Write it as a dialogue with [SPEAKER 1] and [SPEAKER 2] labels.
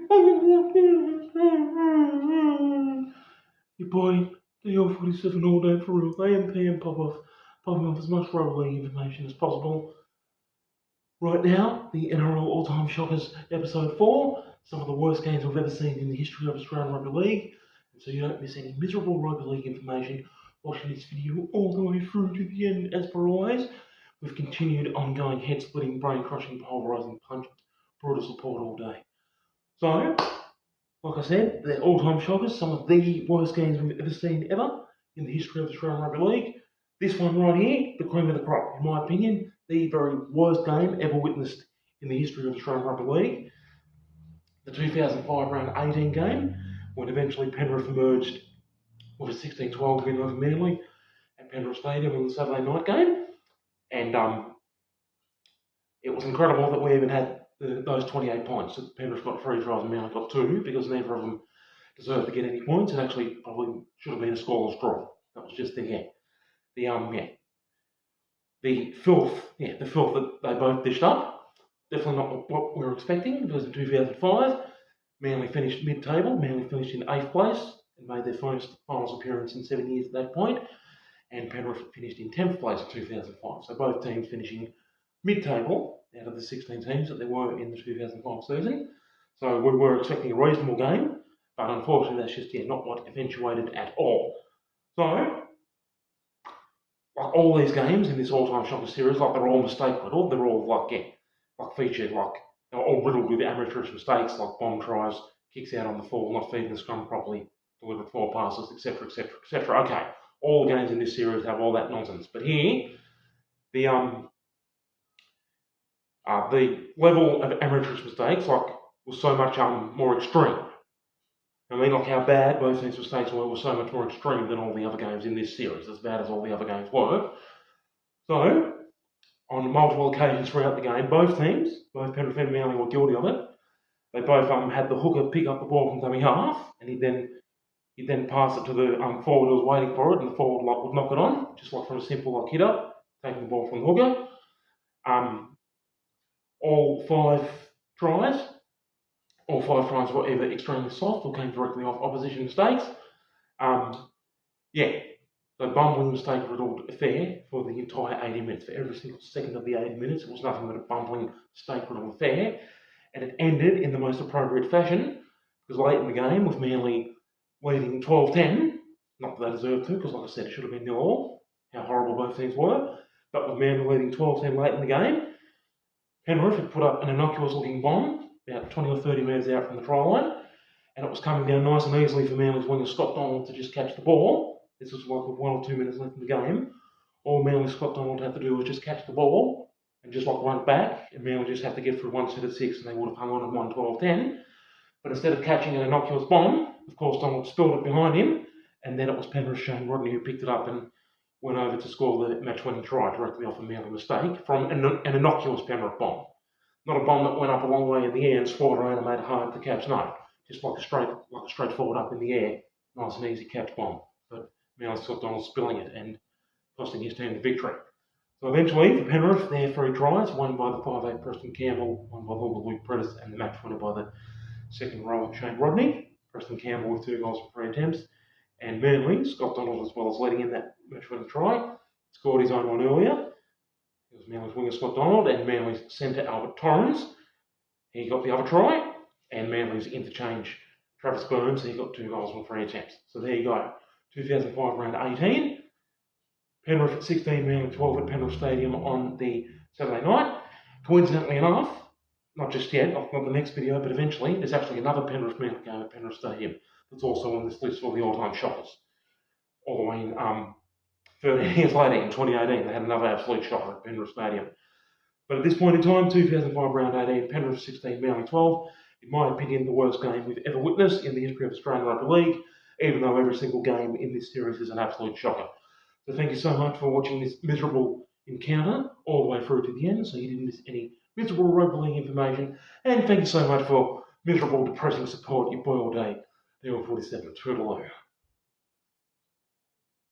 [SPEAKER 1] Your boy, DL47 all day for real. AM, PM, popping off as much rugby league information as possible. Right now, the NRL All-Time Shockers Episode 4, some of the worst games we've ever seen in the history of Australian Rugby League. And so you don't miss any miserable rugby league information watching this video all the way through to the end. As per always, we've continued ongoing head-splitting, brain-crushing, pulverising, pungent, brutal support all day. So, like I said, they're all-time shockers, some of the worst games we've ever seen ever in the history of Australian Rugby League. This one right here, the cream of the crop, in my opinion, the very worst game ever witnessed in the history of Australian Rugby League. The 2005 round 18 game, when eventually Penrith emerged with a 16-12 win over Manly at Penrith Stadium in the Saturday night game. And it was incredible that we even had those 28 points. Penrith got 3 tries and Manly got 2, because neither of them deserved to get any points. It actually probably should have been a scoreless draw. That was just the filth that they both dished up. Definitely not what we were expecting, because in 2005, Manly finished mid-table. Manly finished in 8th place and made their first finals appearance in 7 years at that point. And Penrith finished in 10th place in 2005. So both teams finishing mid-table out of the 16 teams that there were in the 2005 season. So we were expecting a reasonable game, but unfortunately that's just not what eventuated at all. So, like all these games in this all-time shocker series, like they're all mistake-riddled. They're all featured, they're all riddled with amateurish mistakes, like bomb tries, kicks out on the fall, not feeding the scrum properly, delivered 4 passes, etc., etc., etc. Okay, all the games in this series have all that nonsense. But here, the level of amateurish mistakes was so much more extreme. I mean, how bad both these mistakes were so much more extreme than all the other games in this series, as bad as all the other games were. So, on multiple occasions throughout the game, both teams, both Penrith and Manly, were guilty of it. They both had the hooker pick up the ball from dummy half, and he'd then pass it to the forward who was waiting for it, and the forward would knock it on, just from a simple hit up, taking the ball from the hooker. All five tries were either extremely soft or came directly off opposition mistakes. The bumbling mistake-riddled affair for the entire 80 minutes. For every single second of the 80 minutes, it was nothing but a bumbling mistake-riddled affair. And it ended in the most appropriate fashion, because late in the game, with Manly leading 12-10, not that they deserved to, because like I said, it should have been 0-all, how horrible both teams were, but with Manly leading 12-10 late in the game, Penrith had put up an innocuous-looking bomb about 20 or 30 metres out from the try line, and it was coming down nice and easily for Manly's winger Scott Donald to just catch the ball. This was with 1 or 2 minutes left in the game. All Manly Scott Donald had to do was just catch the ball and just run back, and Manly just had to get through one set of 6 and they would have hung on and won 12-10. But instead of catching an innocuous bomb, of course Donald spilled it behind him, and then it was Penrith's Shane Rodney who picked it up and went over to score the match-winning try directly off a Manly mistake from an innocuous Penrith bomb. Not a bomb that went up a long way in the air and swirled around and made it hard to catch, no. Just like a straightforward up in the air, nice and easy catch bomb. But Manly Scott Donald spilling it and costing his team the victory. So eventually, for Penrith, their 3 tries, one by the 5'8" Preston Campbell, one by the Luke Prentice, and the match winner by the second rower Shane Rodney. Preston Campbell with 2 goals from 3 attempts. And Manly, Scott Donald, as well as leading in that match-winning try, scored his own one earlier. It was Manly's winger Scott Donald and Manly's centre Albert Torrens. He got the other try, and Manly's interchange Travis Burns, he got 2 goals from 3 attempts. So there you go. 2005 round 18. Penrith at 16, Manly 12 at Penrith Stadium on the Saturday night. Coincidentally enough, not just yet, not the next video, but eventually, there's actually another Penrith Manly game at Penrith Stadium that's also on this list for the all-time shockers. All the way in 13 years later, in 2018, they had another absolute shocker at Penrith Stadium. But at this point in time, 2005 round 18, Penrith 16, Manly 12. In my opinion, the worst game we've ever witnessed in the history of Australian Rugby League, even though every single game in this series is an absolute shocker. So thank you so much for watching this miserable encounter all the way through to the end, so you didn't miss any miserable rugby league information. And thank you so much for miserable, depressing support, your boy all day, DL47. Toodaloo.